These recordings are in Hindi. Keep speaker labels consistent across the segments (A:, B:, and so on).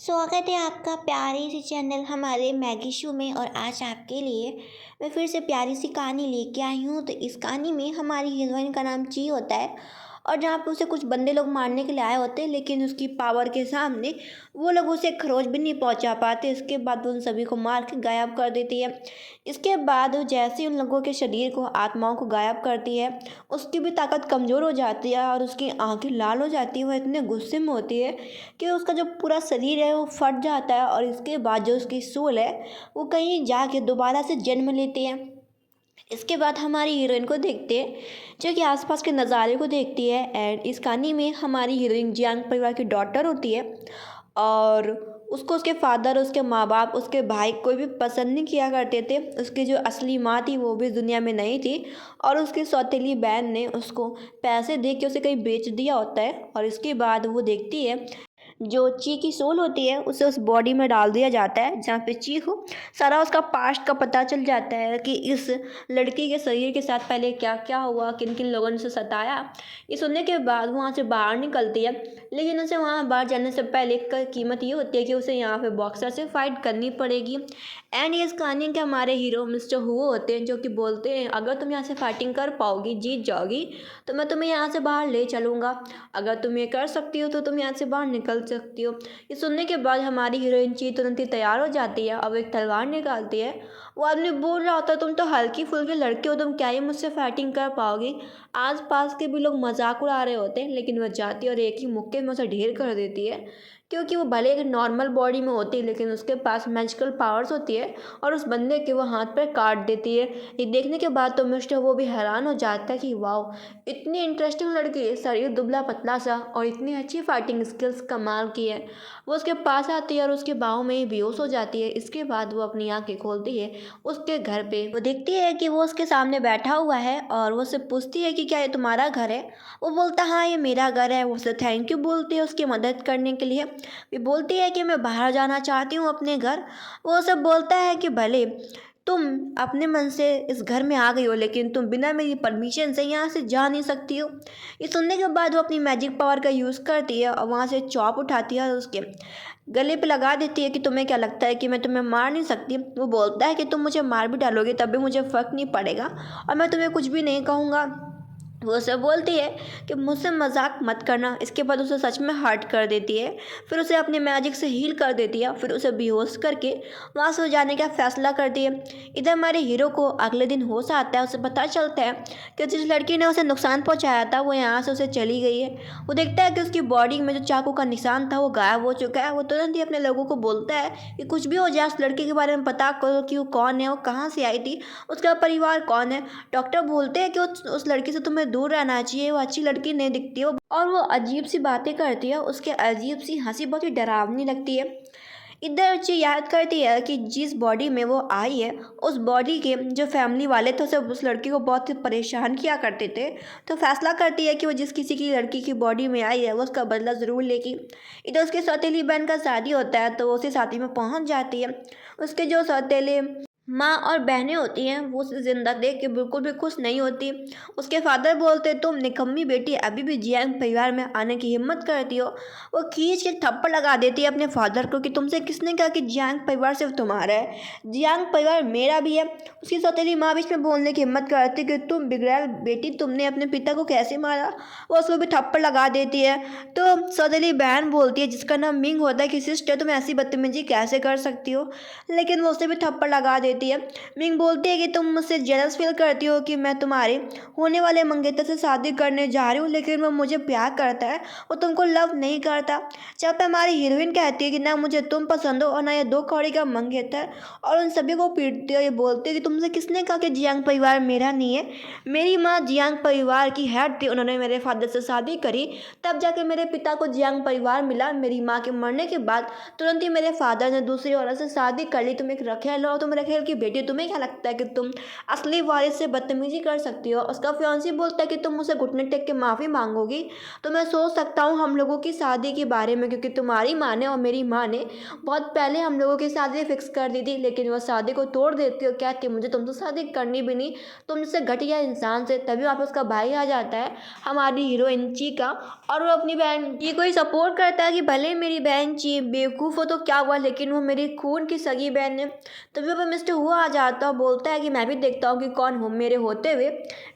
A: स्वागत है आपका प्यारे से चैनल हमारे मैगी शो में। और आज आपके लिए मैं फिर से प्यारी सी कहानी लेके आई हूँ। तो इस कहानी में हमारी हीरोइन का नाम ची होता है और जहाँ पे उसे कुछ बंदे लोग मारने के लिए आए होते हैं, लेकिन उसकी पावर के सामने वो लोग उसे खरोच भी नहीं पहुँचा पाते। इसके बाद वो उन सभी को मार के गायब कर देती है। इसके बाद वो जैसे ही उन लोगों के शरीर को, आत्माओं को गायब करती है, उसकी भी ताकत कमज़ोर हो जाती है और उसकी आंखें लाल हो जाती है। वह इतने गुस्से में होती है कि उसका जो पूरा शरीर है वो फट जाता है और इसके बाद जो उसकी सोल है वो कहीं जाके दोबारा से जन्म लेती है। इसके बाद हमारी हीरोइन को देखते हैं जो कि आसपास के नज़ारे को देखती है। एंड इस कहानी में हमारी हीरोइन जियांग परिवार की डॉटर होती है और उसको उसके फादर, उसके माँ बाप, उसके भाई कोई भी पसंद नहीं किया करते थे। उसकी जो असली माँ थी वो भी दुनिया में नहीं थी और उसकी सौतेली बहन ने उसको पैसे दे के उसे कहीं बेच दिया होता है। और इसके बाद वो देखती है जो ची की सोल होती है उसे उस बॉडी में डाल दिया जाता है जहाँ पे ची को सारा उसका पास्ट का पता चल जाता है कि इस लड़की के शरीर के साथ पहले क्या क्या हुआ, किन किन लोगों ने उसे सताया। ये सुनने के बाद वहाँ से बाहर निकलती है, लेकिन उसे वहाँ बाहर जाने से पहले कीमत ये होती है कि उसे यहाँ पे बॉक्सर से फाइट करनी पड़ेगी। एंड ये इस कहानी के हमारे हीरो मिस्टर हुओ होते हैं जो कि बोलते हैं अगर तुम यहाँ से फाइटिंग कर पाओगी, जीत जाओगी, तो मैं तुम्हें यहाँ से बाहर ले चलूँगा। अगर तुम ये कर सकती हो तो तुम यहाँ से बाहर निकल सकती हो। ये सुनने के बाद हमारी हीरोइन ची तुरंत ही तैयार हो जाती है। अब एक तलवार निकालती है। वो आदमी बोल रहा होता है तुम तो हल्की फुल्की लड़की हो, तुम क्या ही मुझसे फाइटिंग कर पाओगी। आस पास के भी लोग मजाक उड़ा रहे होते हैं, लेकिन वह जाती है और एक ही मुक्के में उसे ढेर कर देती है। क्योंकि वो भले एक नॉर्मल बॉडी में होती है लेकिन उसके पास मैजिकल पावर्स होती है और उस बंदे के वो हाथ पर काट देती है। ये देखने के बाद तो मिस्टर वो भी हैरान हो जाता है कि वाह, इतनी इंटरेस्टिंग लड़की, शरीर दुबला पतला सा और इतनी अच्छी फाइटिंग स्किल्स कमाल की है। वो उसके पास आती है और उसके बाहों में ही बेहोश हो जाती है। इसके बाद वो अपनी आंखें खोलती है उसके घर पे। वो देखती है कि वो उसके सामने बैठा हुआ है और वो उससे पूछती है कि क्या ये तुम्हारा घर है। वो बोलता हाँ ये मेरा घर है। वो उसे थैंक यू बोलती है उसकी मदद करने के लिए। वो बोलती है कि मैं बाहर जाना चाहती हूँ अपने घर। वो उसे बोलता है कि भले तुम अपने मन से इस घर में आ गई हो, लेकिन तुम बिना मेरी परमिशन से यहाँ से जा नहीं सकती हो। ये सुनने के बाद वो अपनी मैजिक पावर का यूज़ करती है और वहाँ से चॉप उठाती है और उसके गले पे लगा देती है कि तुम्हें क्या लगता है कि मैं तुम्हें मार नहीं सकती। वो बोलता है कि तुम मुझे मार भी डालोगे तब भी मुझे फ़र्क नहीं पड़ेगा और मैं तुम्हें कुछ भी नहीं कहूँगा। वो उसे बोलती है कि मुझसे मजाक मत करना। इसके बाद उसे सच में हर्ट कर देती है। फिर उसे अपने मैजिक से हील कर देती है। फिर उसे बेहोश करके वहाँ से जाने का फैसला करती है। इधर हमारे हीरो को अगले दिन होश आता है। उसे पता चलता है कि जिस लड़की ने उसे नुकसान पहुँचाया था वो यहाँ से उसे चली गई है। वो देखता है कि उसकी बॉडी में जो चाकू का निशान था वो गायब हो चुका है। वो तुरंत ही अपने लोगों को बोलता है कि कुछ भी हो जाए उस लड़की के बारे में पता करो कि वो कौन है, वो कहाँ से आई थी, उसका परिवार कौन है। डॉक्टर बोलते हैं कि उस लड़की से तुम्हें दूर रहना चाहिए, वो अच्छी लड़की नहीं दिखती हो और वो अजीब सी बातें करती है। उसके अजीब सी हंसी बहुत ही डरावनी लगती है। इधर अच्छी याद करती है कि जिस बॉडी में वो आई है उस बॉडी के जो फैमिली वाले थे उसे उस लड़की को बहुत ही परेशान किया करते थे। तो फैसला करती है कि वो जिस किसी की लड़की की बॉडी में आई है वो उसका बदला ज़रूर लेगी। इधर उसके सौतेली बहन का शादी होता है तो वो उसी शादी में पहुंच जाती है। उसके जो सौतेले माँ और बहनें होती हैं वो उसे जिंदा देख के बिल्कुल भी खुश नहीं होती। उसके फादर बोलते तुम निकम्मी बेटी अभी भी जियांग परिवार में आने की हिम्मत करती हो। वो खींच के थप्पड़ लगा देती है अपने फादर को कि तुमसे किसने कहा कि जियांग परिवार सिर्फ तुम्हारा है, जियांग परिवार मेरा भी है। उसकी सौतेली माँ बीच में बोलने की हिम्मत करती कि तुम बिगड़ैल बेटी, तुमने अपने पिता को कैसे मारा। वो उसको भी थप्पड़ लगा देती है। तो सौतेली बहन बोलती है जिसका नाम मिंग होता है कि सिस्टर तुम ऐसी बदतमीजी कैसे कर सकती हो, लेकिन वो उसे भी थप्पड़ लगा देती है। मिंग बोलती है कि तुम मुझसे जेलस फील करती हो कि मैं तुम्हारे होने वाले मंगेतर से शादी करने जा रही हूँ, लेकिन वो मुझे प्यार करता है, वो तुमको लव नहीं करता। जब पे हमारी हीरोइन कहती है कि ना मुझे तुम पसंद हो और ना ये दो कौड़ी का मंगेतर, और उन सभी को पीटती है। ये बोलती है कि तुमसे किसने कहा कि जियांग परिवार मेरा नहीं है, मेरी माँ जियांग परिवार की हेड थी, उन्होंने मेरे फादर से शादी करी तब जाके मेरे पिता को जियांग परिवार मिला। मेरी माँ के मरने के बाद तुरंत ही मेरे फादर ने दूसरी औरत से शादी कर ली। तुम एक रखेल हो, तुम रखेल अंकल की बेटी, तुम्हें क्या लगता है कि तुम असली वारिस से बदतमीजी कर सकती हो? उसका फियांसी बोलता है कि तुम मुझसे घुटने टेक के माफ़ी मांगोगी, तो मैं सोच सकता हूँ हम लोगों की शादी के बारे में, क्योंकि तुम्हारी माँ ने और मेरी माँ ने बहुत पहले हम लोगों की शादी फिक्स कर दी थी, लेकिन वह शादी को तोड़ देती हो, कहती मुझे तुमसे शादी करनी भी नहीं, तुम जैसे घटिया इंसान से। तभी वापस उसका भाई आ जाता है, हमारी हीरोइन ची का, और वो अपनी बहन ची को ही सपोर्ट करता है कि भले मेरी बहन ची बेवकूफ़ हो तो क्या हुआ, लेकिन वो मेरी खून की सगी बहन है। तभी वह मिस्टर हुआ आ जाता है और बोलता है कि मैं भी देखता हूँ कि कौन हो, मेरे होते हुए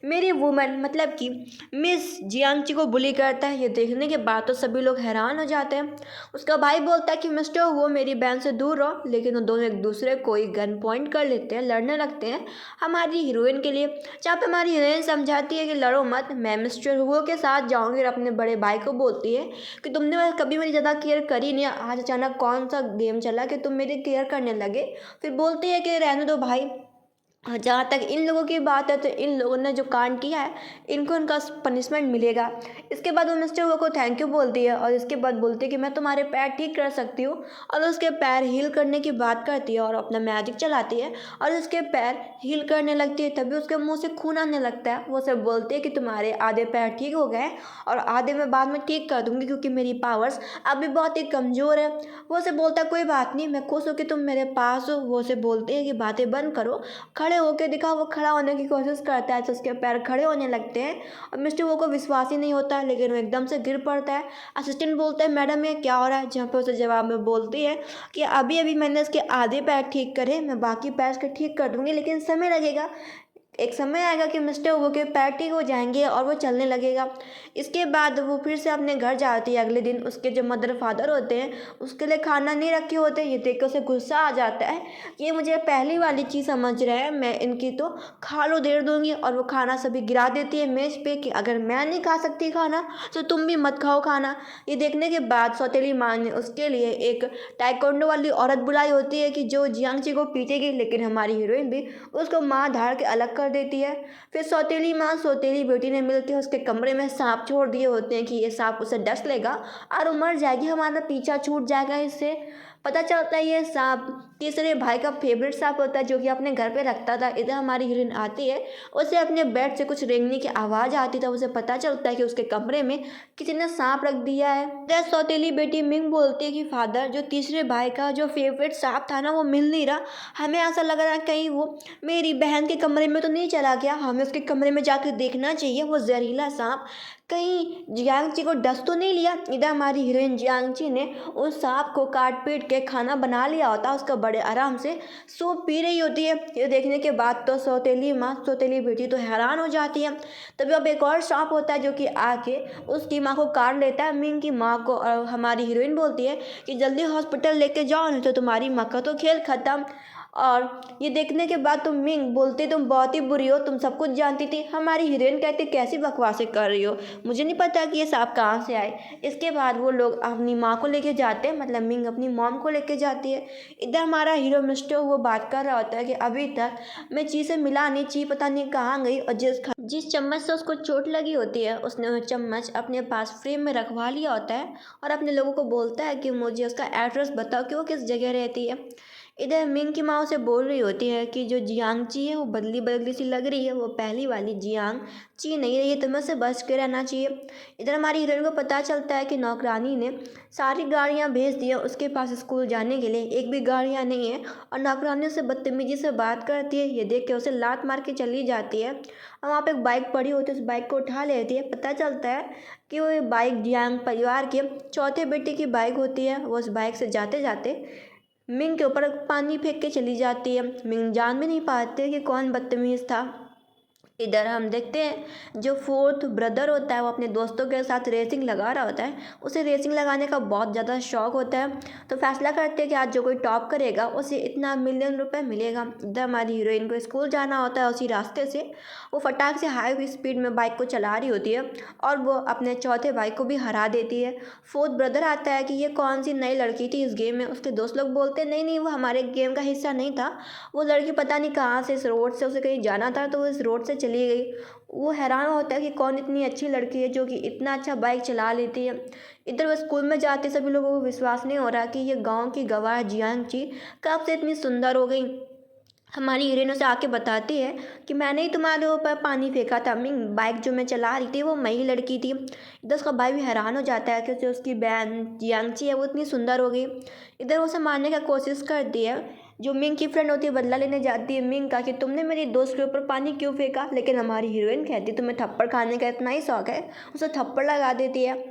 A: मेरी वुमन मतलब कि मिस जियांगची को बुली करता है। ये देखने के बाद तो सभी लोग हैरान हो जाते हैं। उसका भाई बोलता है कि मिस्टर वो मेरी बहन से दूर रहो, लेकिन वो दोनों एक दूसरे को ही गन पॉइंट कर लेते हैं, लड़ने लगते हैं हमारी हीरोइन के लिए। जहाँ पे हमारी हीरोइन समझाती है कि लड़ो मत, मैं मिस्टर हुओ के साथ जाऊँगी, और अपने बड़े भाई को बोलती है कि तुमने कभी मेरी ज़्यादा केयर करी नहीं, आज अचानक कौन सा गेम चला कि तुम मेरी केयर करने लगे। फिर बोलती है कि रहने दो भाई, जहाँ तक इन लोगों की बात है तो इन लोगों ने जो कांड किया है इनको उनका पनिशमेंट मिलेगा। इसके बाद वो मिस्टर वो को थैंक यू बोलती है, और इसके बाद बोलती है कि मैं तुम्हारे पैर ठीक कर सकती हूँ, और उसके पैर हील करने की बात करती है और अपना मैजिक चलाती है और उसके पैर हील करने लगती है। तभी उसके मुंह से खून आने लगता है। वो सब बोलती है कि तुम्हारे आधे पैर ठीक हो गए और आधे मैं बाद में ठीक कर दूंगी, क्योंकि मेरी पावर्स अभी बहुत ही कमज़ोर है। वो से बोलता है कोई बात नहीं, मैं खुश हूँ कि तुम मेरे पास हो। वो से बोलते हैं कि बातें बंद करो, खड़े होके दिखा। वो खड़ा होने की कोशिश करता है तो उसके पैर खड़े होने लगते हैं, और मिस्टर वो को विश्वास ही नहीं होता है, लेकिन वो एकदम से गिर पड़ता है। असिस्टेंट बोलता है मैडम ये क्या हो रहा है, जहाँ पे उसे जवाब में बोलती है कि अभी अभी मैंने इसके आधे पैर ठीक करे, मैं बाकी पैर इसके ठीक कर दूंगी, लेकिन समय लगेगा। एक समय आएगा कि मिस्टर वो के पैर ठीक हो जाएंगे और वो चलने लगेगा। इसके बाद वो फिर से अपने घर जाती है। अगले दिन उसके जो मदर फादर होते हैं उसके लिए खाना नहीं रखे होते। ये देख कर उसे गुस्सा आ जाता है, ये मुझे पहली वाली चीज़ समझ रहे हैं, मैं इनकी तो खा लो देर दूंगी। और वो खाना सभी गिरा देती है मेज पे कि अगर मैं नहीं खा सकती खाना तो तुम भी मत खाओ खाना। ये देखने के बाद सौतेली माँ ने उसके लिए एक टाइकोंडो वाली औरत बुलाई होती है कि जो जियांगची को पीटेगी, लेकिन हमारी हीरोइन भी उसको मार धाड़ के अलग कर देती है। फिर सौतेली माँ सौतेली बेटी ने मिलकर उसके कमरे में सांप छोड़ दिए होते हैं कि ये सांप उसे डस लेगा और वो मर जाएगी, हमारा पीछा छूट जाएगा इससे। पता चलता है ये सांप तीसरे भाई का फेवरेट सांप होता है जो कि अपने घर पे रखता था। इधर हमारी हीरोइन आती है, उसे अपने बेड से कुछ रेंगने की आवाज़ आती था, उसे पता चलता है कि उसके कमरे में किसी ने सांप रख दिया है। इधर सौतेली बेटी मिंग बोलती है कि फादर जो तीसरे भाई का जो फेवरेट सांप था ना वो मिल नहीं रहा, हमें ऐसा लग रहा है कहीं वो मेरी बहन के कमरे में तो नहीं चला गया, हमें उसके कमरे में जाकर देखना चाहिए, वो जहरीला सांप कहीं जियांगची को डस तो नहीं लिया। इधर हमारी हीरोइन जियांगची ने उस सांप को काट पीट के खाना बना लिया होता, उसका बड़े आराम से सूप पी रही होती है। ये देखने के बाद तो सौतेली माँ सौतेली बेटी तो हैरान हो जाती है। तभी अब एक और सांप होता है जो कि आके उसकी माँ को काट लेता है, मिंग की माँ को। और हमारी हीरोइन बोलती है कि जल्दी हॉस्पिटल लेके जाओ नहीं तो तुम्हारी माँ का तो खेल खत्म। और ये देखने के बाद तुम मिंग बोलती तुम बहुत ही बुरी हो, तुम सब कुछ जानती थी। हमारी हीरोइन कहती कैसी बकवासें कर रही हो, मुझे नहीं पता कि ये सांप कहाँ से आए। इसके बाद वो लोग अपनी माँ को लेके जाते हैं, मतलब मिंग अपनी मॉम को लेके जाती है। इधर हमारा हीरो मिस्टर वो बात कर रहा होता है कि अभी तक मैं ची से मिला नहीं, ची पता नहीं कहाँ गई, और जिस चम्मच से उसको चोट लगी होती है उसने वो चम्मच अपने पास फ्रेम में रखवा लिया होता है, और अपने लोगों को बोलता है कि मुझे उसका एड्रेस बताओ कि वो किस जगह रहती है। इधर मिंग की माँ उसे बोल रही होती है कि जो जियांगची है वो बदली बदली सी लग रही है, वो पहली वाली जियांगची नहीं रही है, तुम्हें से बच के रहना चाहिए। इधर हमारी हीरोइन को पता चलता है कि नौकरानी ने सारी गाड़ियाँ भेज दी हैं उसके पास स्कूल जाने के लिए, एक भी गाड़ियाँ नहीं है, और नौकरानी से बदतमीजी से बात करती है। ये देख के उसे लात मार के चली जाती है, और वहाँ पे एक बाइक पड़ी होती है, उस बाइक को उठा लेती है। पता चलता है कि वो बाइक जियांग परिवार के चौथे बेटे की बाइक होती है। वो उस बाइक से जाते जाते मिंग के ऊपर पानी फेंक के चली जाती है। मिंग जान भी नहीं पाते कि कौन बदतमीज़ था। इधर हम देखते हैं जो फोर्थ ब्रदर होता है वो अपने दोस्तों के साथ रेसिंग लगा रहा होता है, उसे रेसिंग लगाने का बहुत ज़्यादा शौक होता है। तो फैसला करते हैं कि आज जो कोई टॉप करेगा उसे इतना मिलियन रुपए मिलेगा। इधर हमारी हीरोइन को स्कूल जाना होता है, उसी रास्ते से वो फटाक से हाई स्पीड में बाइक को चला रही होती है, और वो अपने चौथे भाई को भी हरा देती है। फोर्थ ब्रदर आता है कि ये कौन सी नई लड़की थी इस गेम में। उसके दोस्त लोग बोलते हैं नहीं नहीं वो हमारे गेम का हिस्सा नहीं था, वो लड़की पता नहीं कहाँ से इस रोड से उसे कहीं जाना था तो वो इस रोड से चली गई। वो हैरान होता है कि कौन इतनी अच्छी लड़की है जो कि इतना अच्छा बाइक चला लेती है। इधर वो स्कूल में जाते सभी लोगों को विश्वास नहीं हो रहा कि ये गांव की गवाह जियांगची कब से इतनी सुंदर हो गई। हमारी हीरोइन उसे आके बताती है कि मैंने ही तुम्हारे ऊपर पानी फेंका था मिंग, बाइक जो मैं चला रही थी वो मैं ही लड़की थी। इधर उसका भाई भी हैरान हो जाता है कि जो उसकी बहन जियांगची है वो इतनी सुंदर हो गई। इधर वो उसे मारने का कोशिश करती है। जो मिंग की फ्रेंड होती है बदला लेने जाती है मिंग का कि तुमने मेरी दोस्त के ऊपर पानी क्यों फेंका, लेकिन हमारी हीरोइन कहती है तुम्हें थप्पड़ खाने का इतना ही शौक है, उसे थप्पड़ लगा देती है।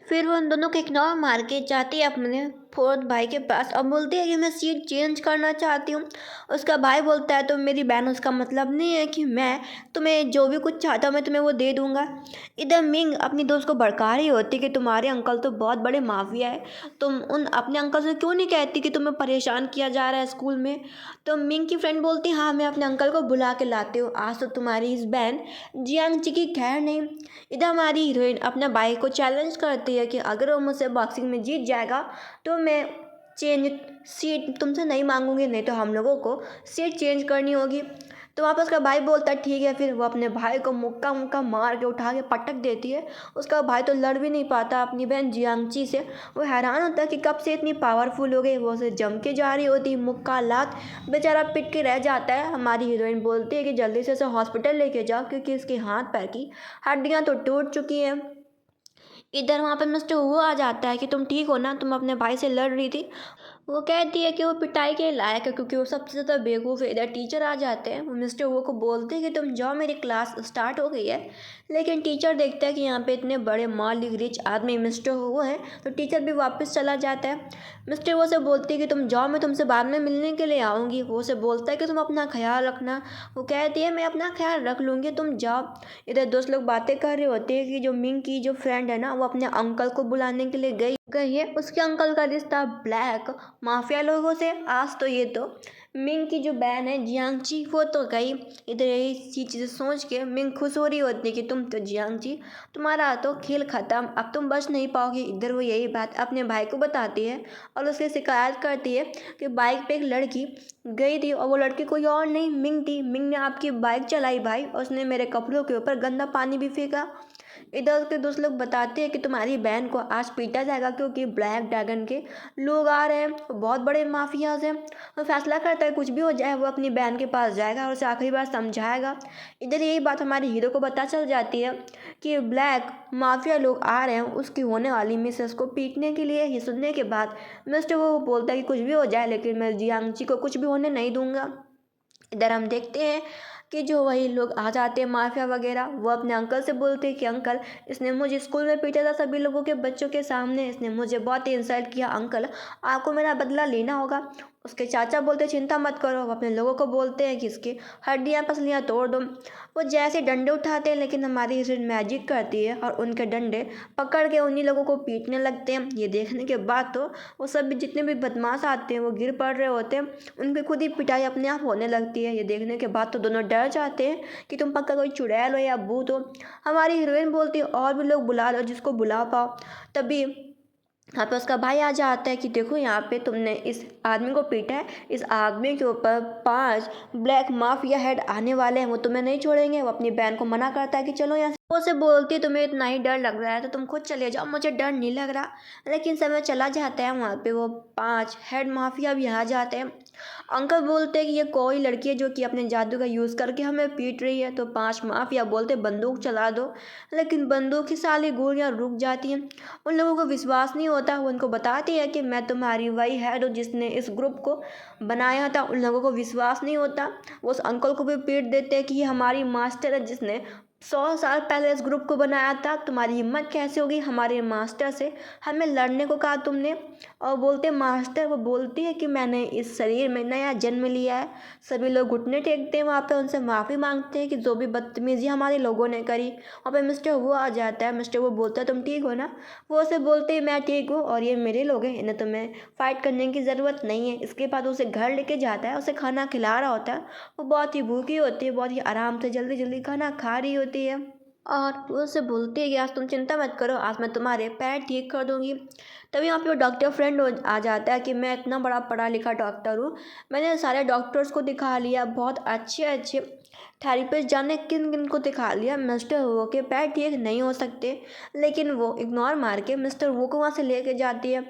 A: फिर वो उन दोनों को इग्नोर मार के जाती है अपने फोर्थ भाई के पास और बोलती है कि मैं सीट चेंज करना चाहती हूँ। उसका भाई बोलता है तुम मेरी बहन, उसका मतलब नहीं है कि मैं तुम्हें जो भी कुछ चाहता हूँ मैं तुम्हें वो दे दूँगा। इधर मिंग अपनी दोस्त को भड़का रही होती कि तुम्हारे अंकल तो बहुत बड़े माफिया है, तुम उन अपने अंकल से क्यों नहीं कहती कि तुम्हें परेशान किया जा रहा है स्कूल में। तो मिंग की फ्रेंड बोलती हाँ मैं अपने अंकल को बुला के लाती हूँ, आज तो तुम्हारी इस बहन जियांगची की खैर नहीं। इधर हमारी हीरोइन अपने भाई को चैलेंज करती है कि अगर वो मुझसे बॉक्सिंग में जीत जाएगा तो मैं चेंज सीट तुमसे नहीं मांगूंगी, नहीं तो हम लोगों को सीट चेंज करनी होगी। तो वहाँ पर उसका भाई बोलता है ठीक है। फिर वो अपने भाई को मुक्का मुक्का मार के उठा के पटक देती है। उसका भाई तो लड़ भी नहीं पाता अपनी बहन जियांगची से। वो हैरान होता है कि कब से इतनी पावरफुल हो गई, वो उसे जम के जा रही होती मुक्का लात, बेचारा पिट के रह जाता है। हमारी हीरोइन बोलती है कि जल्दी से उसे हॉस्पिटल लेके जाओ क्योंकि इसके हाथ पैर की हड्डियाँ तो टूट चुकी हैं। इधर वहाँ पे मिस्टर वो आ जाता है कि तुम ठीक हो ना, तुम अपने भाई से लड़ रही थी। वो कहती है कि वो पिटाई के लायक है क्योंकि वो सबसे ज़्यादा बेवकूफ़ है। इधर टीचर आ जाते हैं, वो मिस्टर वो को बोलते हैं कि तुम जाओ मेरी क्लास स्टार्ट हो गई है। लेकिन टीचर देखता है कि यहाँ पे इतने बड़े मालिक रिच आदमी मिस्टर वो हैं, तो टीचर भी वापस चला जाता है। मिस्टर वो से बोलती है कि तुम जाओ, मैं तुमसे बाद में मिलने के लिए आऊँगी। वो से बोलता है कि तुम अपना ख्याल रखना। वो कहती है मैं अपना ख्याल रख लूँगी, तुम जाओ। इधर दोस्त लोग बातें कर रहे होते हैं कि जो मिंग की जो फ्रेंड है ना वो अपने अंकल को बुलाने के लिए गई है। उसके अंकल का रिश्ता ब्लैक माफिया लोगों से। आज तो ये तो मिंग की जो बहन है जियांगची वो तो गई। इधर यही सी चीज़ें सोच के मिंग खुश हो रही होती है कि तुम तो जियांगची, तुम्हारा तो खेल ख़त्म, अब तुम बच नहीं पाओगे। इधर वो यही बात अपने भाई को बताती है और उससे शिकायत करती है कि बाइक पे एक लड़की गई थी और वो लड़की कोई और नहीं मिंग थी। मिंग ने आपकी बाइक चलाई भाई और उसने मेरे कपड़ों के ऊपर गंदा पानी भी फेंका। इधर उसके दोस्त लोग बताते हैं कि तुम्हारी बहन को आज पीटा जाएगा क्योंकि ब्लैक ड्रैगन के लोग आ रहे हैं, वो बहुत बड़े माफियाज हैं। वो फैसला करता है कुछ भी हो जाए वो अपनी बहन के पास जाएगा और उसे आखिरी बार समझाएगा। इधर यही बात हमारे हीरो को पता चल जाती है कि ब्लैक माफिया लोग आ रहे हैं उसकी होने वाली मिसेस को पीटने के लिए। ये सुनने के बाद मिस्टर वो बोलता है कि कुछ भी हो जाए लेकिन मैं जियांगची को कुछ भी होने नहीं दूंगा। इधर हम देखते हैं कि जो वही लोग आ जाते हैं माफिया वगैरह, वो अपने अंकल से बोलते हैं कि अंकल इसने मुझे स्कूल में पीटा था सभी लोगों के बच्चों के सामने, इसने मुझे बहुत ही इंसल्ट किया, अंकल आपको मेरा बदला लेना होगा। उसके चाचा बोलते चिंता मत करो। वो अपने लोगों को बोलते हैं कि इसकी हड्डियाँ पसलियाँ तोड़ दो। वो जैसे डंडे उठाते हैं लेकिन हमारी हीरोइन मैजिक करती है और उनके डंडे पकड़ के उन्हीं लोगों को पीटने लगते हैं। ये देखने के बाद तो वो सब भी जितने भी बदमाश आते हैं वो गिर पड़ रहे होते हैं, उनकी खुद ही पिटाई अपने आप होने लगती है। ये देखने के बाद तो दोनों डर जाते हैं कि तुम पक्का कोई चुड़ैल हो या भूत हो। हमारी हीरोइन बोलती है और भी लोग बुला लो जिसको बुला पाओ। तभी यहाँ पे उसका भाई आ जाता है कि देखो यहाँ पे तुमने इस आदमी को पीटा है, इस आदमी के ऊपर 5 ब्लैक माफिया हेड आने वाले हैं, वो तुम्हें नहीं छोड़ेंगे। वो अपनी बहन को मना करता है कि चलो यहाँ से। वो से बोलती है तुम्हें इतना ही डर लग रहा है तो तुम खुद चले जाओ, मुझे डर नहीं लग रहा। लेकिन समय चला जाता है, वहाँ पे वो 5 हेड माफिया भी आ जाते हैं। अंकल बोलते हैं कि ये कोई लड़की है जो कि अपने जादू का यूज़ करके हमें पीट रही है। तो 5 माफिया बोलते बंदूक चला दो, लेकिन बंदूक की सारी गोलियां रुक जाती हैं। उन लोगों को विश्वास नहीं होता। वो उनको बताती है कि मैं तुम्हारी वही हेड हूँ जिसने इस ग्रुप को बनाया था। उन लोगों को विश्वास नहीं होता। वो उस अंकल को भी पीट देते हैं कि ये हमारी मास्टर है जिसने 100 साल पहले इस ग्रुप को बनाया था, तुम्हारी हिम्मत कैसे होगी हमारे मास्टर से हमें लड़ने को कहा तुमने। और बोलते मास्टर, वो बोलती है कि मैंने इस शरीर में नया जन्म लिया है। सभी लोग घुटने टेकते हैं वहाँ पे, उनसे माफ़ी मांगते हैं कि जो भी बदतमीजी हमारे लोगों ने करी। वहाँ पे मिस्टर वो आ जाता है। मिस्टर वो बोलता है तुम ठीक हो ना। वो उसे बोलते हैं मैं ठीक हूँ और ये मेरे लोग हैं, इन्हें तुम्हें फ़ाइट करने की ज़रूरत नहीं है। इसके बाद उसे घर लेके जाता है, उसे खाना खिला रहा होता है। वो बहुत ही भूखी होती है, बहुत ही आराम से जल्दी जल्दी खाना खा रही होती है। और वो उससे बोलती है कि आज तुम चिंता मत करो, आज मैं तुम्हारे पैर ठीक कर दूंगी। तभी वहाँ पे वो डॉक्टर फ्रेंड आ जाता है कि मैं इतना बड़ा पढ़ा लिखा डॉक्टर हूँ, मैंने सारे डॉक्टर्स को दिखा लिया, बहुत अच्छे अच्छे थेरेपिस्ट जाने किन किन को दिखा लिया, मिस्टर वो के पैर ठीक नहीं हो सकते। लेकिन वो इग्नोर मार के मिस्टर वो को वहाँ से लेके जाती है।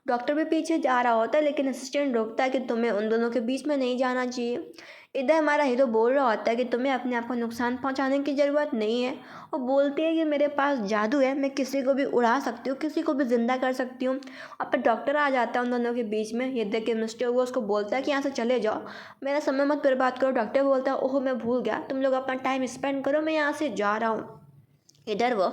A: डॉक्टर भी पीछे जा रहा होता है लेकिन असिस्टेंट रोकता है कि तुम्हें उन दोनों के बीच में नहीं जाना चाहिए। इधर हमारा हीरो बोल रहा होता है कि तुम्हें अपने आप को नुकसान पहुंचाने की ज़रूरत नहीं है। वो बोलती है कि मेरे पास जादू है, मैं किसी को भी उड़ा सकती हूँ, किसी को भी ज़िंदा कर सकती हूँ। अब पर डॉक्टर आ जाता है उन दोनों के बीच में। ये देख के मिस्टर वो उसको बोलता है कि यहाँ से चले जाओ, मेरा समय मत बर्बाद करो। डॉक्टर बोलता है ओह मैं भूल गया, तुम लोग अपना टाइम स्पेंड करो, मैं यहाँ से जा रहा हूँ। इधर वो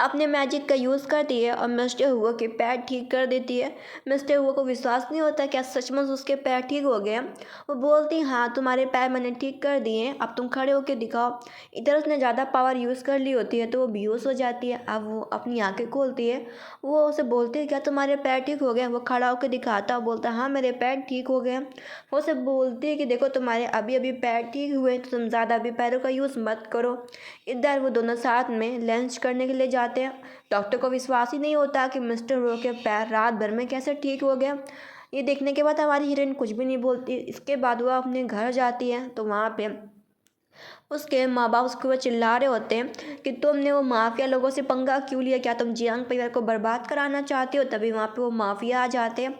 A: अपने मैजिक का यूज़ करती है और मिस्टर हुआ के पैर ठीक कर देती है। मिस्टर हुआ को विश्वास नहीं होता क्या सचमुच उसके पैर ठीक हो गए हैं। वो बोलती हाँ तुम्हारे पैर मैंने ठीक कर दिए हैं, अब तुम खड़े होकर दिखाओ। इधर उसने ज़्यादा पावर यूज़ कर ली होती है तो वो बेहोश हो जाती है। अब वो अपनी आंखें खोलती है, वो उसे बोलती है क्या तुम्हारे पैर ठीक हो गए। वो खड़ा होकर दिखाता है, बोलता हाँ मेरे पैर ठीक हो गए। वो उसे बोलती है कि देखो तुम्हारे अभी अभी पैर ठीक हुए तो तुम ज़्यादा अभी पैरों का यूज़ मत करो। इधर वो दोनों साथ में लंच करने के लिए जाते हैं। डॉक्टर को विश्वास ही नहीं होता कि मिस्टर रो के पैर रात भर में कैसे ठीक हो गया। ये देखने के बाद हमारी हीरोइन कुछ भी नहीं बोलती। इसके बाद वह अपने घर जाती है तो वहाँ पे उसके माँ बाप उसके ऊपर चिल्ला रहे होते हैं कि तुमने वो माफिया लोगों से पंगा क्यों लिया, क्या तुम जियांग परिवार को बर्बाद कराना चाहते हो। तभी वहाँ पे वो माफिया आ जाते हैं।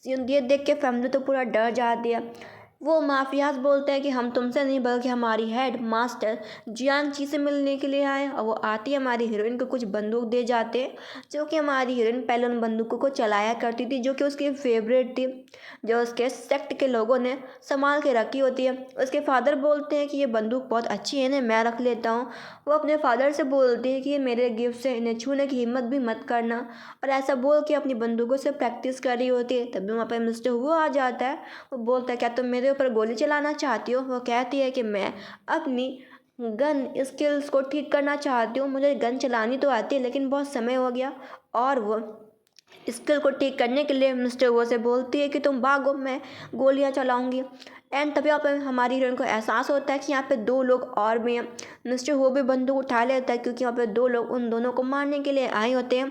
A: ये देख के फैमिली तो पूरा डर जाती है। वो माफियाज बोलते हैं कि हम तुमसे नहीं बल्कि हमारी हेड मास्टर जियांग से मिलने के लिए आए। और वो आती है हमारी हीरोइन को कुछ बंदूक दे जाते हैं, जो कि हमारी हीरोइन पहले उन बंदूकों को चलाया करती थी, जो कि उसकी फेवरेट थी, जो उसके सेक्ट के लोगों ने संभाल के रखी होती है। उसके फादर बोलते हैं कि ये बंदूक बहुत अच्छी है ना, मैं रख लेता हूँ। वो अपने फादर से बोलती है कि ये मेरे गिफ्ट है, इन्हें छूने की हिम्मत भी मत करना। और ऐसा बोल के अपनी बंदूकों से प्रैक्टिस कर रही होती है। तभी वहाँ पर मिस्टर हुआ आ जाता है। वो बोलता है क्या तुम मेरे ऊपर गोली चलाना चाहती हो। वो कहती है कि मैं अपनी गन स्किल्स को ठीक करना चाहती हूँ, मुझे गन चलानी तो आती है लेकिन बहुत समय हो गया। और वो स्किल को ठीक करने के लिए मिस्टर वो से बोलती है कि तुम भागो, मैं गोलियां चलाऊंगी। एंड तभी यहाँ पे हमारी हीरोइन को एहसास होता है कि यहाँ पे दो लोग और भी हैं। मिस्टर वो भी बंदूक उठा लेता है क्योंकि यहाँ पे दो लोग उन दोनों को मारने के लिए आए होते हैं।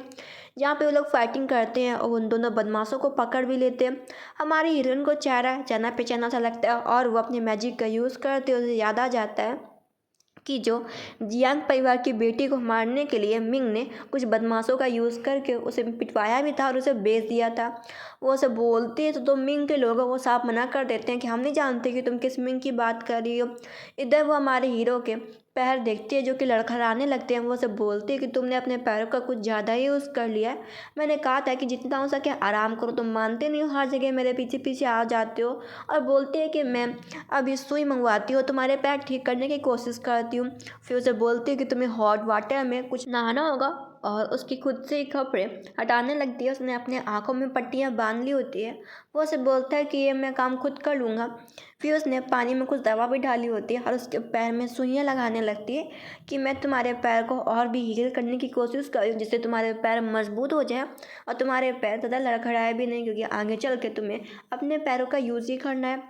A: यहाँ पे वो लोग फाइटिंग करते हैं और उन दोनों बदमाशों को पकड़ भी लेते हैं। हमारी हीरोइन को चेहरा जाना पहचाना सा लगता है और वो अपने मैजिक का यूज़ करते उसे याद आ जाता है कि जो जियांग परिवार की बेटी को मारने के लिए मिंग ने कुछ बदमाशों का यूज़ करके उसे पिटवाया भी था और उसे बेच दिया था। वो उसे बोलती है तो मिंग के लोग वो साफ मना कर देते हैं कि हम नहीं जानते कि तुम किस मिंग की बात कर रही हो। इधर वो हमारे हीरो के पैर देखती है जो कि लड़खड़ाने लगते हैं। वो उसे बोलती है कि तुमने अपने पैरों का कुछ ज़्यादा ही यूज़ कर लिया है, मैंने कहा था कि जितना हो सके आराम करो, तुम मानते नहीं हो, हर जगह मेरे पीछे पीछे आ जाते हो। और बोलती है कि मैं अभी सुई मंगवाती हूँ, तुम्हारे पैर ठीक करने की कोशिश करती हूँ। फिर उसे बोलती है कि तुम्हें हॉट वाटर में कुछ नहाना होगा और उसकी खुद से ही कपड़े हटाने लगती है। उसने अपने आँखों में पट्टियाँ बांध ली होती है। वो उसे बोलता है कि ये मैं काम खुद कर लूँगा। फिर उसने पानी में कुछ दवा भी डाली होती है और उसके पैर में सुइयाँ लगाने लगती है कि मैं तुम्हारे पैर को और भी हील करने की कोशिश करूँ जिससे तुम्हारे पैर मजबूत हो जाए और तुम्हारे पैर ज़्यादा लड़खड़ाए भी नहीं, क्योंकि आगे चल के तुम्हें अपने पैरों का यूज़ ही करना है।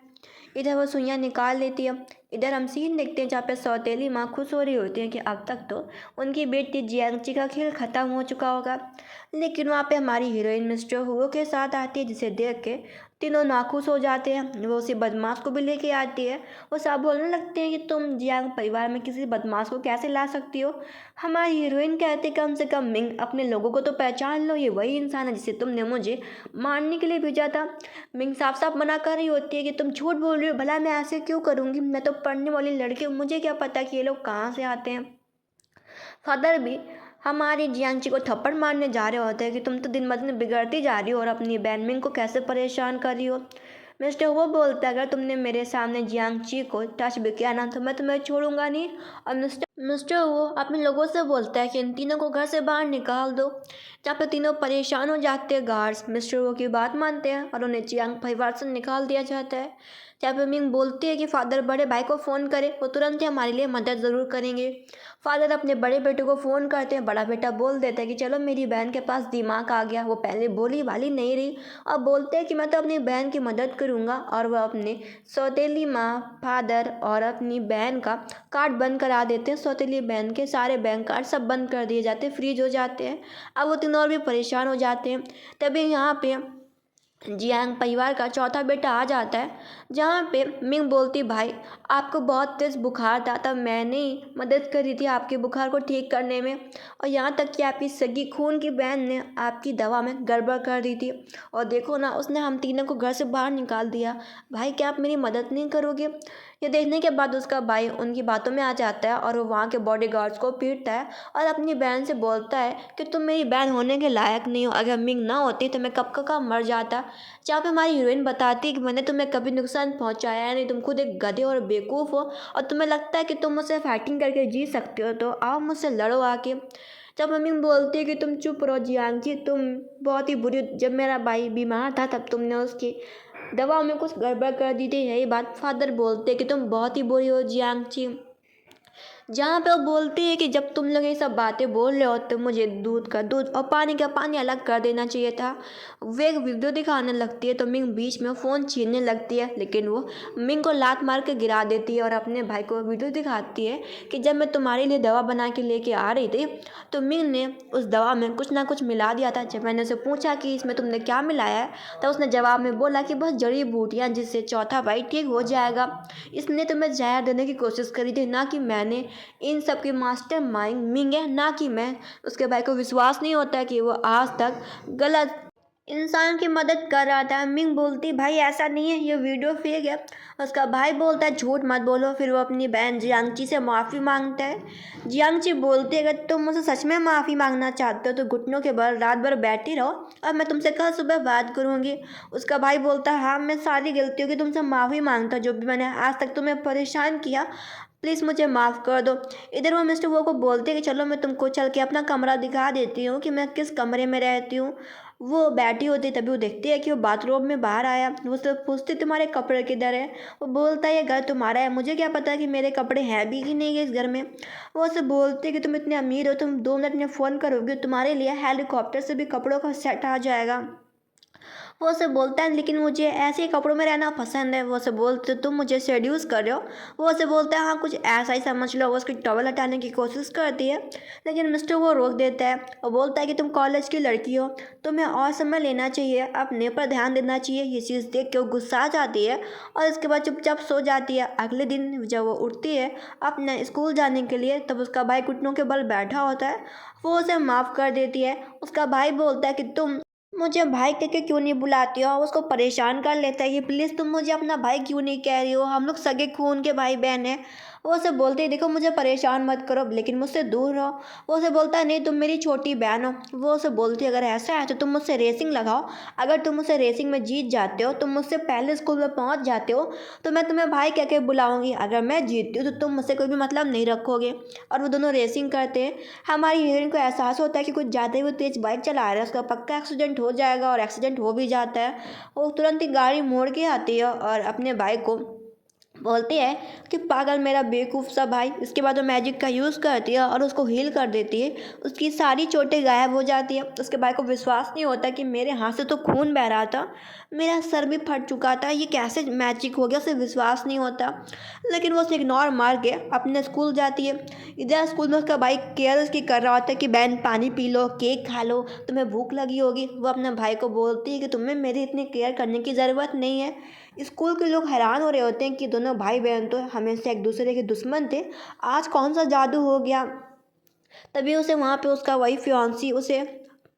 A: इधर वो सुइयाँ निकाल लेती है। इधर हम सीन देखते हैं जहाँ पे सौतेली माँ खुश हो रही होती है कि अब तक तो उनकी बेटी जियांगची का खेल ख़त्म हो चुका होगा। लेकिन वहाँ पे हमारी हीरोइन मिस्टर हुओ के साथ आती है, जिसे देख के तीनों नाखुश हो जाते हैं। वो उसी बदमाश को भी लेके आती है। वो सब बोलने लगते हैं कि तुम जियांग परिवार में किसी बदमाश को कैसे ला सकती हो। हमारी हीरोइन कहती है कम से कम मिंग अपने लोगों को तो पहचान लो, ये वही इंसान है जिसे तुमने मुझे मारने के लिए भेजा था। मिंग साफ साफ मना कर रही होती है कि तुम झूठ बोल रही हो, भला मैं ऐसे क्यों करूँगी, मैं तो पढ़ने वाली लड़की हूँ, मुझे क्या पता कि ये लोग कहाँ से आते हैं। फादर भी हमारी जियांची को थप्पड़ मारने जा रहे होते हैं कि तुम तो दिन ब दिन बिगड़ती जा रही हो और अपनी बहन मिंग को कैसे परेशान कर रही हो। मिस्टर वो बोलता है अगर तुमने मेरे सामने जियांगची को टच भी किया ना तो मैं तुम्हें छोड़ूंगा नहीं। और मिस्टर वो अपने लोगों से बोलता है कि इन तीनों को घर से बाहर निकाल दो। जहाँ पे तीनों परेशान हो जाते हैं गार्ड्स मिस्टर वो की बात मानते हैं और उन्हें जियांग परिवार से निकाल दिया जाता है। जहाँ पे मिंग बोलती है कि फादर बड़े भाई को फ़ोन करे, वो तुरंत ही हमारे लिए मदद ज़रूर करेंगे। फादर अपने बड़े बेटे को फ़ोन करते हैं। बड़ा बेटा बोल देता है कि चलो मेरी बहन के पास दिमाग आ गया, वो पहले बोली वाली नहीं रही। अब बोलते हैं कि मैं तो अपनी बहन की मदद करूँगा। और वह अपने सौतेली माँ, फादर और अपनी बहन का कार्ड बंद करा देते हैं सौतेली बहन के सारे बैंक कार्ड सब बंद कर दिए जाते हैं, फ्रीज हो जाते हैं। अब वो तीनों और भी परेशान हो जाते हैं। तभी यहाँ पे जियांग परिवार का चौथा बेटा आ जाता है, जहाँ पे मिंग बोलती, भाई आपको बहुत तेज़ बुखार था, तब मैंने ही मदद करी थी आपके बुखार को ठीक करने में, और यहाँ तक कि आपकी सगी खून की बहन ने आपकी दवा में गड़बड़ कर दी थी, और देखो ना उसने हम तीनों को घर से बाहर निकाल दिया। भाई क्या आप मेरी मदद नहीं करोगे? ये देखने के बाद उसका भाई उनकी बातों में आ जाता है और वो वहाँ के बॉडीगार्ड्स को पीटता है और अपनी बहन से बोलता है कि तुम मेरी बहन होने के लायक नहीं हो, अगर मिंग ना होती तो मैं कब का मर जाता। जहाँ पे हमारी हीरोइन बताती है कि मैंने तुम्हें कभी नुकसान पहुँचाया है नहीं, तुम खुद एक गधे और बेवकूफ़ हो, और तुम्हें लगता है कि तुम मुझसे फाइटिंग करके जी सकते हो, तो आओ मुझसे लड़ो आके। जब मम्मी बोलती है कि तुम चुप रहो जियांग जी, तुम बहुत ही बुरी, जब मेरा भाई बीमार था तब तुमने उसकी दवा में कुछ गड़बड़ कर दी थी, यही बात फादर बोलते कि तुम बहुत ही बुरी हो जियांग जी। जहाँ पे वो बोलती है कि जब तुम लोग ये सब बातें बोल रहे हो तो मुझे दूध का दूध और पानी का पानी अलग कर देना चाहिए था। वे एक वीडियो दिखाने लगती है तो मिंग बीच में फ़ोन छीनने लगती है, लेकिन वो मिंग को लात मार के गिरा देती है और अपने भाई को वीडियो दिखाती है कि जब मैं तुम्हारे लिए दवा बना के लेके आ रही थी तो मिंग ने उस दवा में कुछ ना कुछ मिला दिया था। जब मैंने उसे पूछा कि इसमें तुमने क्या मिलाया है, तो उसने जवाब में बोला कि बस जड़ी बूटियाँ, जिससे चौथा भाई ठीक हो जाएगा। इसने तुम्हें जहर देने की कोशिश करी थी, ना कि मैंने। इन सब की मास्टरमाइंड मिंग है, ना कि मैं। उसके भाई को विश्वास नहीं होता है कि वो आज तक गलत इंसान की मदद कर रहा था। मिंग बोलती, भाई ऐसा नहीं है, ये वीडियो फेक है। उसका भाई बोलता है झूठ मत बोलो। फिर वो अपनी बहन जियांगची से माफ़ी मांगता है। जियांगची बोलती है अगर तुम मुझसे सच में माफ़ी मांगना चाहते हो तो घुटनों के बल रात भर बैठी रहो और मैं तुमसे कल सुबह बात करूँगी। उसका भाई बोलता है हाँ, मैं सारी गलतियों की तुमसे माफ़ी मांगता हूँ, जो भी मैंने आज तक तुम्हें परेशान किया, प्लीज़ मुझे माफ़ कर दो। इधर वो मिस्टर वो को बोलते हैं कि चलो मैं तुमको चल के अपना कमरा दिखा देती हूँ कि मैं किस कमरे में रहती हूँ। वो बैठी होती है, तभी वो देखती है कि वो बाथरूम में बाहर आया। वो उससे पूछती तुम्हारे कपड़े किधर है? वो बोलता है ये घर तुम्हारा है, मुझे क्या पता कि मेरे कपड़े हैं भी कि नहीं है इस घर में। वो उससे बोलती है कि तुम इतने अमीर हो, तुम 2 मिनट में फ़ोन करोगे तुम्हारे लिए हेलीकॉप्टर से भी कपड़ों का सेट आ जाएगा। वो उसे बोलता है लेकिन मुझे ऐसे ही कपड़ों में रहना पसंद है। वो उसे बोलते तुम मुझे सेड्यूस कर रहे हो। वो उसे बोलता है हाँ, कुछ ऐसा ही समझ लो। वो उसकी टॉवल हटाने की कोशिश करती है, लेकिन मिस्टर वो रोक देता है और बोलता है कि तुम कॉलेज की लड़की हो, तुम्हें और समय लेना चाहिए, अपने पर ध्यान देना चाहिए। ये चीज़ देख के वो गुस्सा आ जाती है और इसके बाद चुपचाप सो जाती है। अगले दिन जब वो उठती है अपने स्कूल जाने के लिए, तब उसका भाई घुटनों के बल बैठा होता है। वो उसे माफ़ कर देती है। उसका भाई बोलता है कि तुम मुझे भाई कह के क्यों नहीं बुलाती हो? और उसको परेशान कर लेता है कि प्लीज़ तुम मुझे अपना भाई क्यों नहीं कह रही हो, हम लोग सगे खून के भाई बहन हैं। वो उसे बोलते है देखो मुझे परेशान मत करो, लेकिन मुझसे दूर रहो। वो उसे बोलता है नहीं, तुम मेरी छोटी बहन हो। वो उसे बोलती है अगर ऐसा है तो तुम मुझसे रेसिंग लगाओ, अगर तुम मुझसे रेसिंग में जीत जाते हो, तुम मुझसे पहले स्कूल में पहुंच जाते हो, तो मैं तुम्हें भाई कह के बुलाऊंगी। अगर मैं जीतती हूँ तो तुम मुझसे कोई भी मतलब नहीं रखोगे। और वो दोनों रेसिंग करते हैं। हमारी हीरोइन को एहसास होता है कि कुछ ज़्यादा ही वो तेज़ बाइक चला रहा है, उसका पक्का एक्सीडेंट हो जाएगा, और एक्सीडेंट हो भी जाता है। वो तुरंत ही गाड़ी मोड़ के आती है और अपने भाई को बोलती है कि पागल मेरा बेवकूफ़ सा भाई। इसके बाद वो मैजिक का यूज़ करती है और उसको हील कर देती है। उसकी सारी चोटें गायब हो जाती है। उसके भाई को विश्वास नहीं होता कि मेरे हाथ से तो खून बह रहा था, मेरा सर भी फट चुका था, ये कैसे मैजिक हो गया, उसे विश्वास नहीं होता। लेकिन वो उसे इग्नोर मार के अपने स्कूल जाती है। इधर स्कूल में उसका भाई केयर उसकी कर रहा होता है कि बहन पानी पी लो, केक खा लो, तुम्हें भूख लगी होगी। वो अपने भाई को बोलती है कि तुम्हें मेरी इतनी केयर करने की ज़रूरत नहीं है। स्कूल के लोग हैरान हो रहे होते हैं कि दोनों भाई बहन तो हमेशा एक दूसरे के दुश्मन थे, आज कौन सा जादू हो गया। तभी उसे वहाँ पे उसका वही फियांसी उसे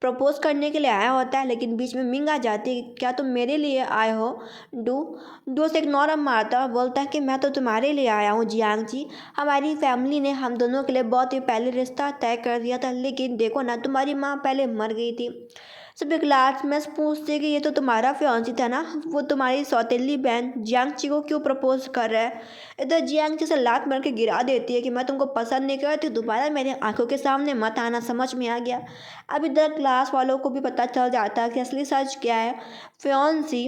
A: प्रपोज करने के लिए आया होता है, लेकिन बीच में मिंग आ जाती है कि क्या तुम मेरे लिए आए हो? डू डू से इग्नोर मारता, बोलता है कि मैं तो तुम्हारे लिए आया हूँ जियांग जी। हमारी फैमिली ने हम दोनों के लिए बहुत ही पहले रिश्ता तय कर दिया था, लेकिन देखो ना तुम्हारी माँ पहले मर गई थी। सभी क्लास में पूछते कि ये तो तुम्हारा फियांसी था ना, वो तुम्हारी सौतेली बहन जियांगची को क्यों प्रपोज कर रहा है? इधर जियांगची से लात मार के गिरा देती है कि मैं तुमको पसंद नहीं करती, दोबारा मेरे आंखों के सामने मत आना, समझ में आ गया? अब इधर क्लास वालों को भी पता चल जाता है कि असली सच क्या है। फियांसी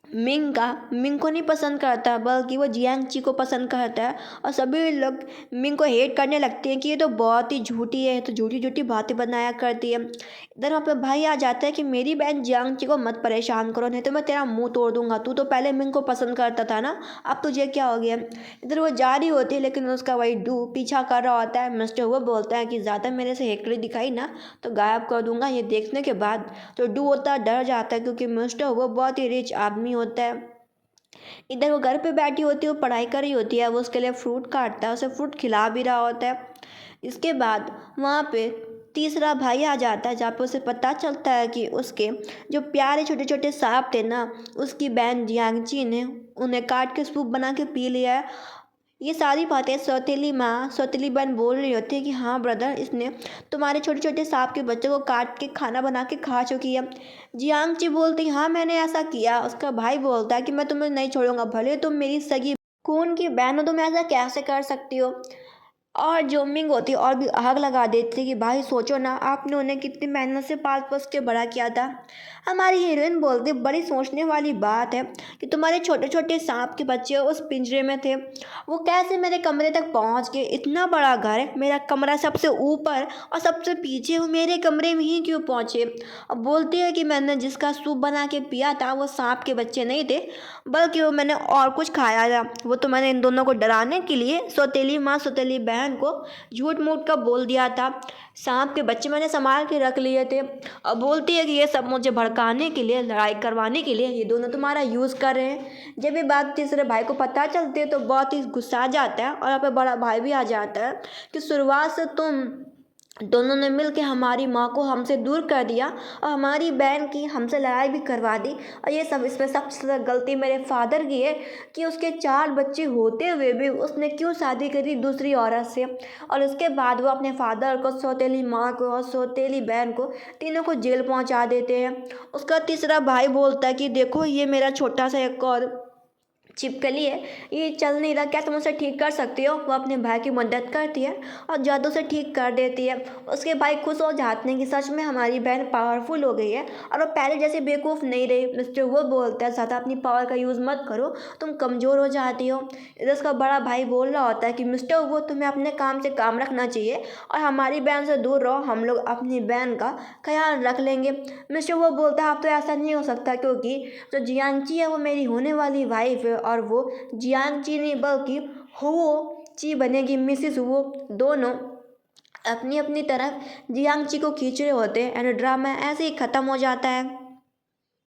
A: मिंग को नहीं पसंद करता, बल्कि वो जियांगची को पसंद करता है। और सभी लोग मिंग को हेट करने लगते हैं कि ये तो बहुत ही झूठी है, तो झूठी झूठी बातें बनाया करती है। इधर वहाँ पे भाई आ जाता है कि मेरी बहन जियांगची को मत परेशान करो, नहीं तो मैं तेरा मुंह तोड़ दूंगा। तू तो पहले मिंग को पसंद करता था ना, अब तुझे क्या हो गया। इधर वो जा रही होती है, लेकिन उसका वही डू पीछा कर रहा होता है। मिस्टर वो बोलता है कि ज़्यादा मेरे से हेकड़ी दिखाई ना तो गायब कर दूंगा। ये देखने के बाद तो डू होता है डर जाता है, क्योंकि मिस्टर वो बहुत ही रिच आदमी होता है। इधर वो घर पे बैठी होती है, वो पढ़ाई कर रही होती है, वो उसके लिए फ्रूट काटता है, उसे फ्रूट खिला भी रहा होता है। इसके बाद वहाँ पे तीसरा भाई आ जाता है, जहाँ पे उसे पता चलता है कि उसके जो प्यारे छोटे छोटे सांप थे ना, उसकी बहन जियांगची ने उन्हें काट के सूप बना के पी लिया है। ये सारी बातें सौतेली माँ सौतेली बहन बोल रही होती है कि हाँ ब्रदर, इसने तुम्हारे छोटे छोटे सांप के बच्चों को काट के खाना बना के खा चुकी है। जियांगची बोलती हाँ मैंने ऐसा किया। उसका भाई बोलता है कि मैं तुम्हें नहीं छोड़ूंगा, भले तुम मेरी सगी खून की बहन हो, तुम ऐसा कैसे कर सकती हो। और जो मिंग होती है और भी आग लगा देती है कि भाई सोचो ना, आपने उन्हें कितनी मेहनत से पाल पोस के बड़ा किया था। हमारी हीरोइन बोलती बड़ी सोचने वाली बात है कि तुम्हारे छोटे छोटे सांप के बच्चे उस पिंजरे में थे, वो कैसे मेरे कमरे तक पहुंच गए। इतना बड़ा घर है, मेरा कमरा सबसे ऊपर और सबसे पीछे, वो मेरे कमरे में ही क्यों पहुंचे। अब बोलती है कि मैंने जिसका सूप बना के पिया था वो सांप के बच्चे नहीं थे, बल्कि वो मैंने और कुछ खाया था। वो तो मैंने इन दोनों को डराने के लिए सौतेली माँ सौतेली बहन को झूठ मूठ का बोल दिया था। सांप के बच्चे मैंने संभाल के रख लिए थे। अब बोलती है कि ये सब मुझे भड़काने के लिए, लड़ाई करवाने के लिए ये दोनों तुम्हारा यूज़ कर रहे हैं। जब ये बात तीसरे भाई को पता चलती है तो बहुत ही गुस्सा आ जाता है, और यहाँ पे बड़ा भाई भी आ जाता है कि शुरुआत से तुम दोनों ने मिल के हमारी माँ को हमसे दूर कर दिया, और हमारी बहन की हमसे लड़ाई भी करवा दी। और ये सब, इसमें सबसे ज़्यादा गलती मेरे फादर की है कि उसके 4 बच्चे होते हुए भी उसने क्यों शादी करी दूसरी औरत से। और उसके बाद वो अपने फादर को, सौतेली माँ को और सौतेली बहन को, तीनों को जेल पहुँचा देते हैं। उसका तीसरा भाई बोलता है कि देखो ये मेरा छोटा सा एक और छिपकली है, ये चल नहीं रहा, क्या तुम उसे ठीक कर सकती हो। वो अपने भाई की मदद करती है और जादू से ठीक कर देती है। उसके भाई खुश हो जाते हैं कि सच में हमारी बहन पावरफुल हो गई है और वो पहले जैसे बेवकूफ़ नहीं रही। मिस्टर वो बोलता है ज़्यादा अपनी पावर का यूज़ मत करो, तुम कमज़ोर हो जाती हो। इधर उसका बड़ा भाई बोल रहा होता है कि मिस्टर वो, तुम्हें अपने काम से काम रखना चाहिए और हमारी बहन से दूर रहो, हम लोग अपनी बहन का ख्याल रख लेंगे। मिस्टर वो बोलता है अब तो ऐसा नहीं हो सकता, क्योंकि जो जियांची है वो मेरी होने वाली वाइफ है, और वो जियांची नहीं बल्कि हुओ ची बनेगी, मिसिस हुओ। दोनों अपनी अपनी तरफ जियांची को खींच रहे होते हैं, एंड ड्रामा ऐसे ही ख़त्म हो जाता है।